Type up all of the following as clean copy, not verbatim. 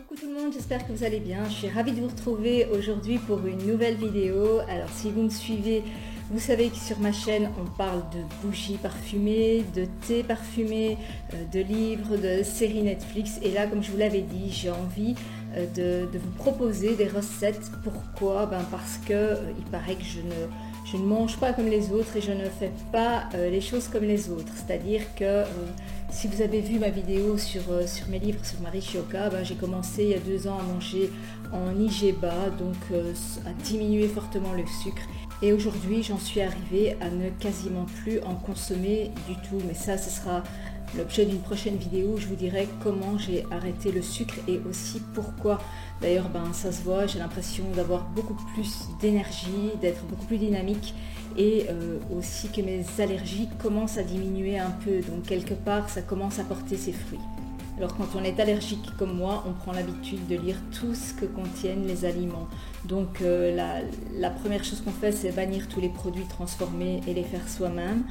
Coucou tout le monde, j'espère que vous allez bien. Je suis ravie de vous retrouver aujourd'hui pour une nouvelle vidéo. Alors si vous me suivez, vous savez que sur ma chaîne on parle de bougies parfumées, de thé parfumé, de livres, de séries Netflix. Et là, comme je vous l'avais dit, j'ai envie de vous proposer des recettes. Pourquoi? Parce que il paraît que je ne mange pas comme les autres et je ne fais pas les choses comme les autres. C'est-à-dire que si vous avez vu ma vidéo sur mes livres sur Marie Chiocca, j'ai commencé il y a 2 ans à manger en IGBA, donc à diminuer fortement le sucre. Et aujourd'hui, j'en suis arrivée à ne quasiment plus en consommer du tout. Mais ça, ce sera l'objet d'une prochaine vidéo où je vous dirai comment j'ai arrêté le sucre et aussi pourquoi. D'ailleurs, ça se voit, j'ai l'impression d'avoir beaucoup plus d'énergie, d'être beaucoup plus dynamique et aussi que mes allergies commencent à diminuer un peu. Donc quelque part, ça commence à porter ses fruits. Alors quand on est allergique comme moi, on prend l'habitude de lire tout ce que contiennent les aliments. Donc la première chose qu'on fait, c'est bannir tous les produits transformés et les faire soi-même.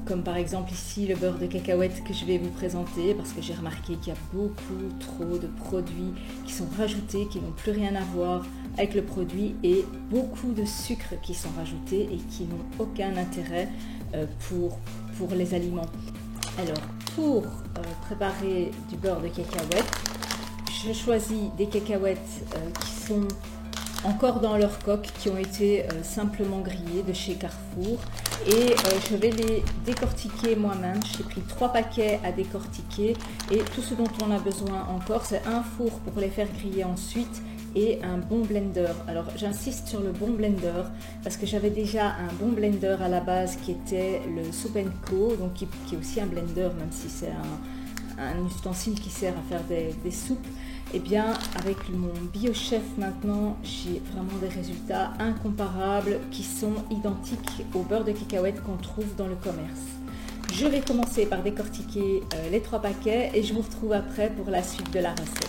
Comme par exemple ici le beurre de cacahuète que je vais vous présenter, parce que j'ai remarqué qu'il y a beaucoup trop de produits qui sont rajoutés, qui n'ont plus rien à voir avec le produit, et beaucoup de sucres qui sont rajoutés et qui n'ont aucun intérêt pour les aliments. Alors pour préparer du beurre de cacahuète, je choisis des cacahuètes qui sont encore dans leur coque, qui ont été simplement grillées de chez Carrefour, et je vais les décortiquer moi-même. J'ai pris 3 paquets à décortiquer et tout ce dont on a besoin encore, c'est un four pour les faire griller ensuite et un bon blender. Alors j'insiste sur le bon blender parce que j'avais déjà un bon blender à la base qui était le Soup & Co, donc qui est aussi un blender, même si c'est un ustensile qui sert à faire des soupes. Et bien avec mon BioChef maintenant, j'ai vraiment des résultats incomparables qui sont identiques au beurre de cacahuète qu'on trouve dans le commerce. Je vais commencer par décortiquer les 3 paquets et je vous retrouve après pour la suite de la recette.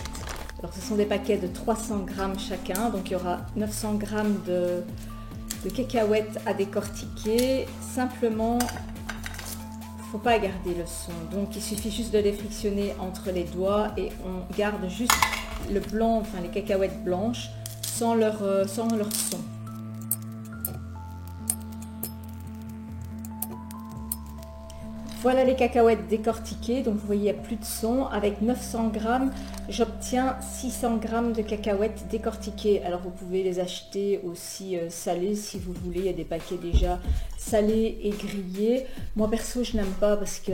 Alors ce sont des paquets de 300 grammes chacun, donc il y aura 900 grammes de cacahuètes à décortiquer. Simplement, faut pas garder le son, donc il suffit juste de les frictionner entre les doigts et on garde juste le blanc, enfin les cacahuètes blanches sans leur son. Voilà les cacahuètes décortiquées, donc vous voyez il n'y a plus de son. Avec 900 grammes, j'obtiens 600 grammes de cacahuètes décortiquées. Alors vous pouvez les acheter aussi salées si vous voulez, il y a des paquets déjà salés et grillés. Moi perso je n'aime pas parce que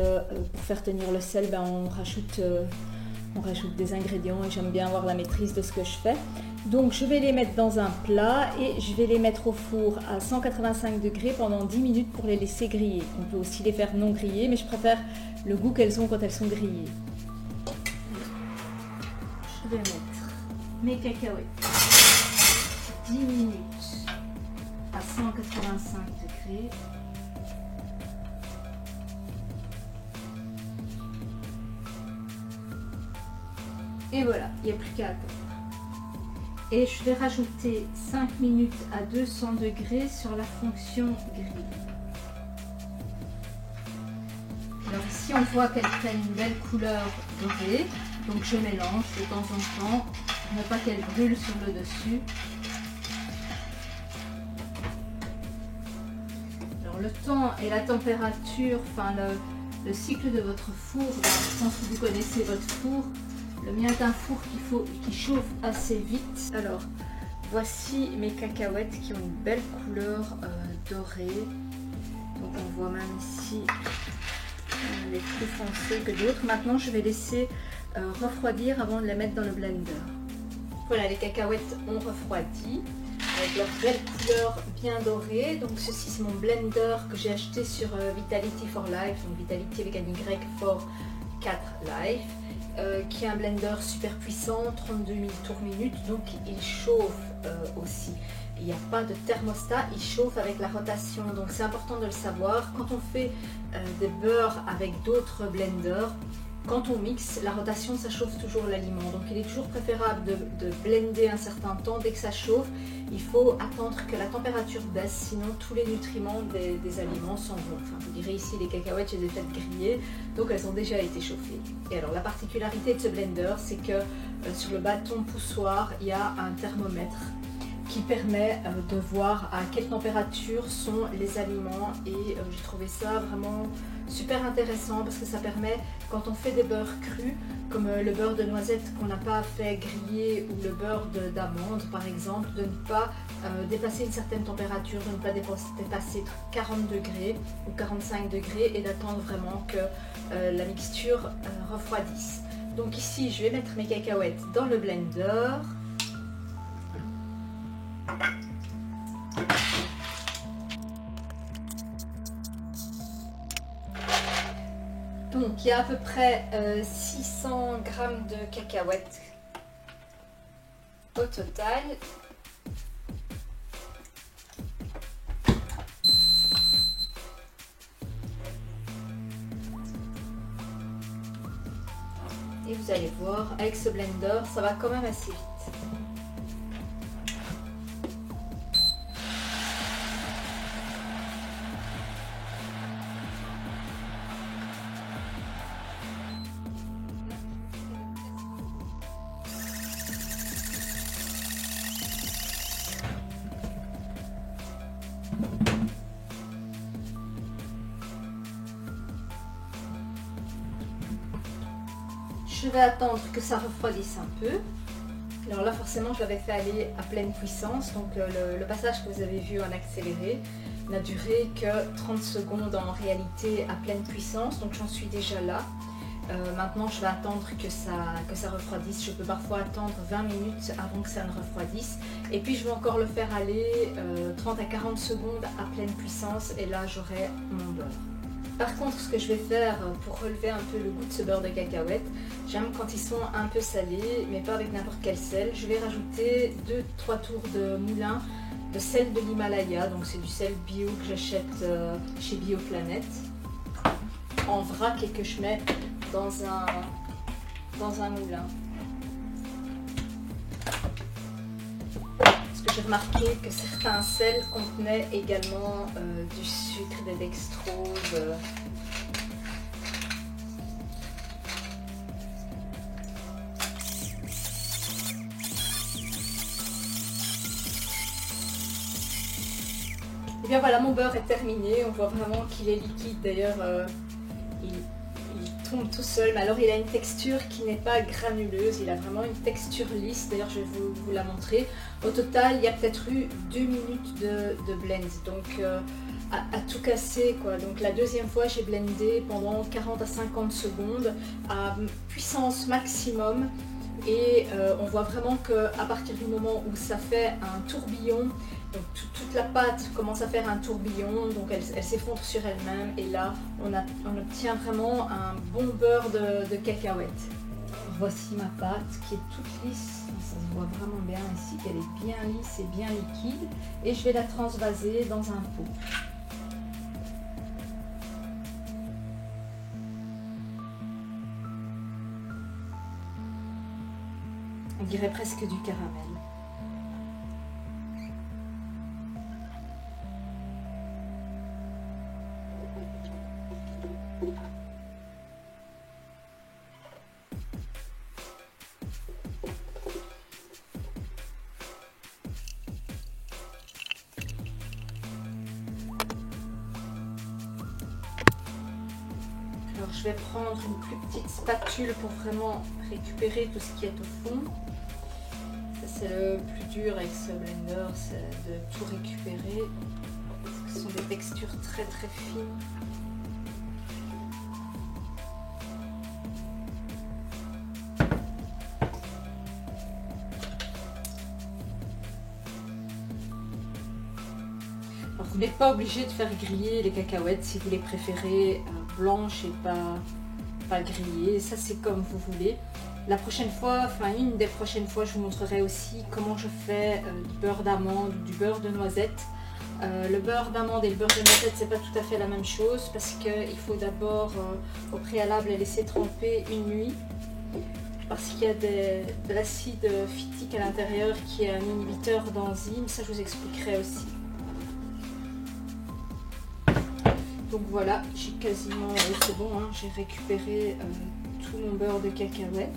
pour faire tenir le sel, on rajoute des ingrédients et j'aime bien avoir la maîtrise de ce que je fais. Donc je vais les mettre dans un plat et je vais les mettre au four à 185 degrés pendant 10 minutes pour les laisser griller. On peut aussi les faire non grillées, mais je préfère le goût qu'elles ont quand elles sont grillées. Je vais mettre mes cacahuètes 10 minutes à 185 degrés. Et voilà, il n'y a plus qu'à attendre. Et je vais rajouter 5 minutes à 200 degrés sur la fonction grille. Alors ici on voit qu'elle prenne une belle couleur dorée, donc je mélange de temps en temps, pour ne pas qu'elle brûle sur le dessus. Alors le temps et la température, le cycle de votre four, dans le sens où vous connaissez votre four. Le mien est un four qui chauffe assez vite. Alors, voici mes cacahuètes qui ont une belle couleur dorée. Donc on voit même ici les plus foncés que d'autres. Maintenant, je vais laisser refroidir avant de les mettre dans le blender. Voilà, les cacahuètes ont refroidi avec leur belle couleur bien dorée. Donc ceci, c'est mon blender que j'ai acheté sur Vitality for Life. Donc Vitality avec un Y for 4 Life. Qui est un blender super puissant, 32 000 tours minute, donc il chauffe aussi. Il n'y a pas de thermostat, il chauffe avec la rotation, donc c'est important de le savoir. Quand on fait des beurres avec d'autres blenders, quand on mixe, la rotation, ça chauffe toujours l'aliment. Donc il est toujours préférable de blender un certain temps. Dès que ça chauffe, il faut attendre que la température baisse, sinon tous les nutriments des aliments s'en vont. Enfin, vous direz ici, les cacahuètes, je les ai faites griller, donc elles ont déjà été chauffées. Et alors la particularité de ce blender, c'est que sur le bâton poussoir, il y a un thermomètre qui permet de voir à quelle température sont les aliments, et j'ai trouvé ça vraiment super intéressant parce que ça permet, quand on fait des beurres crus comme le beurre de noisette qu'on n'a pas fait griller ou le beurre d'amande par exemple, de ne pas dépasser une certaine température, de ne pas dépasser 40 degrés ou 45 degrés, et d'attendre vraiment que la mixture refroidisse. Donc ici je vais mettre mes cacahuètes dans le blender. Donc il y a à peu près 600 g de cacahuètes au total. Et vous allez voir, avec ce blender, ça va quand même assez vite. Je vais attendre que ça refroidisse un peu. Alors là forcément je l'avais fait aller à pleine puissance, donc le passage que vous avez vu en accéléré n'a duré que 30 secondes en réalité à pleine puissance, donc j'en suis déjà là. Maintenant je vais attendre que ça refroidisse. Je peux parfois attendre 20 minutes avant que ça ne refroidisse, et puis je vais encore le faire aller 30 à 40 secondes à pleine puissance, et là j'aurai mon beurre. Par contre, ce que je vais faire pour relever un peu le goût de ce beurre de cacahuète, j'aime quand ils sont un peu salés, mais pas avec n'importe quel sel. Je vais rajouter 2-3 tours de moulin de sel de l'Himalaya, donc c'est du sel bio que j'achète chez Bioplanète, en vrac, et que je mets dans un moulin. Parce que j'ai remarqué que certains sels contenaient également du sucre, des dextrose. Et bien voilà, mon beurre est terminé. On voit vraiment qu'il est liquide. D'ailleurs, il tombe tout seul. Mais alors, il a une texture qui n'est pas granuleuse. Il a vraiment une texture lisse. D'ailleurs, je vais vous la montrer. Au total, il y a peut-être eu 2 minutes de blend. Donc, à tout casser, quoi. Donc, la deuxième fois, j'ai blendé pendant 40 à 50 secondes à puissance maximum. Et on voit vraiment qu'à partir du moment où ça fait un tourbillon, donc toute la pâte commence à faire un tourbillon, donc elle s'effondre sur elle-même, et là on obtient vraiment un bon beurre de cacahuètes. Voici ma pâte qui est toute lisse, ça se voit vraiment bien ici qu'elle est bien lisse et bien liquide, et je vais la transvaser dans un pot. On dirait presque du caramel. Alors je vais prendre une plus petite spatule pour vraiment récupérer tout ce qui est au fond. C'est le plus dur avec ce blender, c'est de tout récupérer, parce que ce sont des textures très très fines. Alors, vous n'êtes pas obligé de faire griller les cacahuètes si vous les préférez blanches et pas grillées, ça c'est comme vous voulez. La prochaine fois, enfin une des prochaines fois, je vous montrerai aussi comment je fais du beurre d'amande ou du beurre de noisette Le beurre d'amande et le beurre de noisette, c'est pas tout à fait la même chose parce qu'il faut d'abord au préalable les laisser tremper une nuit parce qu'il y a de l'acide phytique à l'intérieur qui est un inhibiteur d'enzymes. Ça, je vous expliquerai aussi. Donc voilà, j'ai quasiment, c'est bon, hein, j'ai récupéré tout mon beurre de cacahuète.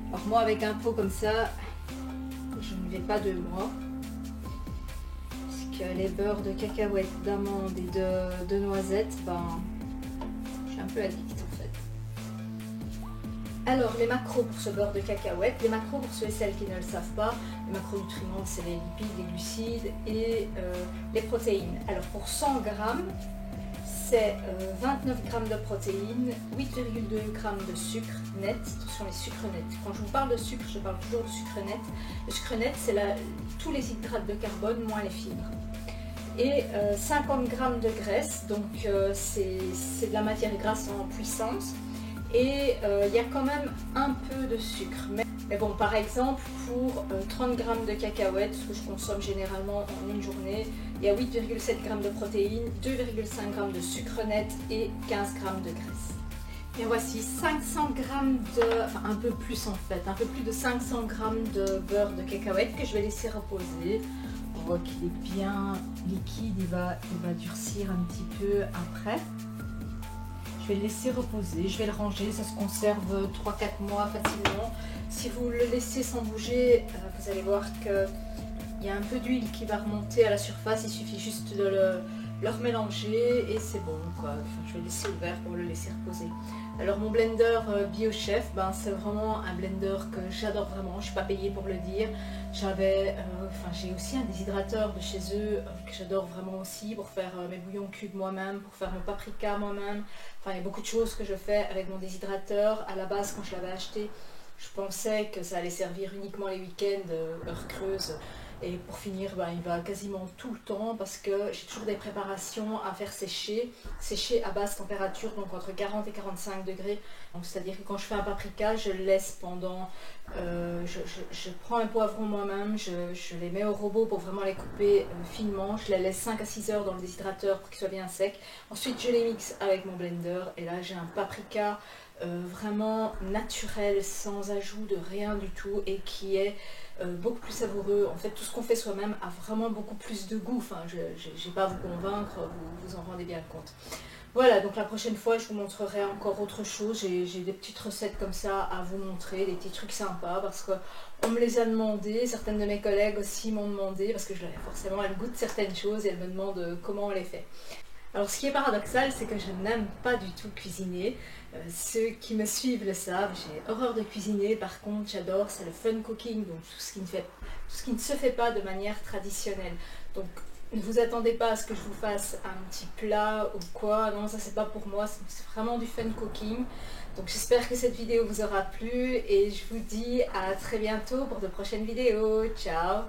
Alors moi, avec un pot comme ça, je ne vais pas de moi. Les beurres de cacahuètes, d'amandes et de noisettes, ben, je suis un peu addict en fait. Alors les macros pour ce beurre de cacahuètes, les macros pour ceux et celles qui ne le savent pas, les macronutriments c'est les lipides, les glucides et les protéines. Alors pour 100 grammes, c'est 29 g de protéines, 8,2 g de sucre net. Attention les sucres nets. Quand je vous parle de sucre, je parle toujours de sucre net. Le sucre net, c'est tous les hydrates de carbone moins les fibres. Et 50 g de graisse, donc c'est de la matière grasse en puissance. Et il y a quand même un peu de sucre. Mais bon, par exemple, pour 30 g de cacahuètes, ce que je consomme généralement en une journée, il y a 8,7 g de protéines, 2,5 g de sucre net et 15 g de graisse. Et voici 500 g enfin un peu plus en fait, un peu plus de 500 g de beurre de cacahuètes que je vais laisser reposer. On voit qu'il est bien liquide, il va durcir un petit peu après. Je vais le laisser reposer, je vais le ranger, ça se conserve 3-4 mois facilement. Si vous le laissez sans bouger, vous allez voir qu'il y a un peu d'huile qui va remonter à la surface, il suffit juste de le remélanger et c'est bon quoi. Enfin, je vais laisser ouvert pour le laisser reposer. Alors mon blender BioChef, ben, c'est vraiment un blender que j'adore vraiment, je ne suis pas payée pour le dire. J'ai aussi un déshydrateur de chez eux que j'adore vraiment aussi pour faire mes bouillons cubes moi-même, pour faire mon paprika moi-même. Enfin, il y a beaucoup de choses que je fais avec mon déshydrateur. À la base, quand je l'avais acheté, je pensais que ça allait servir uniquement les week-ends, heures creuses. Et pour finir, ben, il va quasiment tout le temps parce que j'ai toujours des préparations à faire sécher à basse température, donc entre 40 et 45 degrés. C'est-à-dire que quand je fais un paprika, je le laisse pendant... je prends un poivron moi-même, je les mets au robot pour vraiment les couper finement. Je les laisse 5 à 6 heures dans le déshydrateur pour qu'ils soient bien secs. Ensuite, je les mixe avec mon blender et là, j'ai un paprika vraiment naturel, sans ajout de rien du tout et qui est beaucoup plus savoureux. En fait, tout ce qu'on fait soi-même a vraiment beaucoup plus de goût. Enfin, je n'ai pas à vous convaincre, vous en rendez bien compte. Voilà, donc la prochaine fois, je vous montrerai encore autre chose. J'ai des petites recettes comme ça à vous montrer, des petits trucs sympas parce qu'on me les a demandé. Certaines de mes collègues aussi m'ont demandé parce que forcément, elles goûtent certaines choses et elles me demandent comment on les fait. Alors ce qui est paradoxal, c'est que je n'aime pas du tout cuisiner. Ceux qui me suivent le savent, j'ai horreur de cuisiner. Par contre, j'adore, c'est le fun cooking, donc tout ce qui ne se fait pas de manière traditionnelle. Donc ne vous attendez pas à ce que je vous fasse un petit plat ou quoi. Non, ça c'est pas pour moi, c'est vraiment du fun cooking. Donc j'espère que cette vidéo vous aura plu et je vous dis à très bientôt pour de prochaines vidéos. Ciao!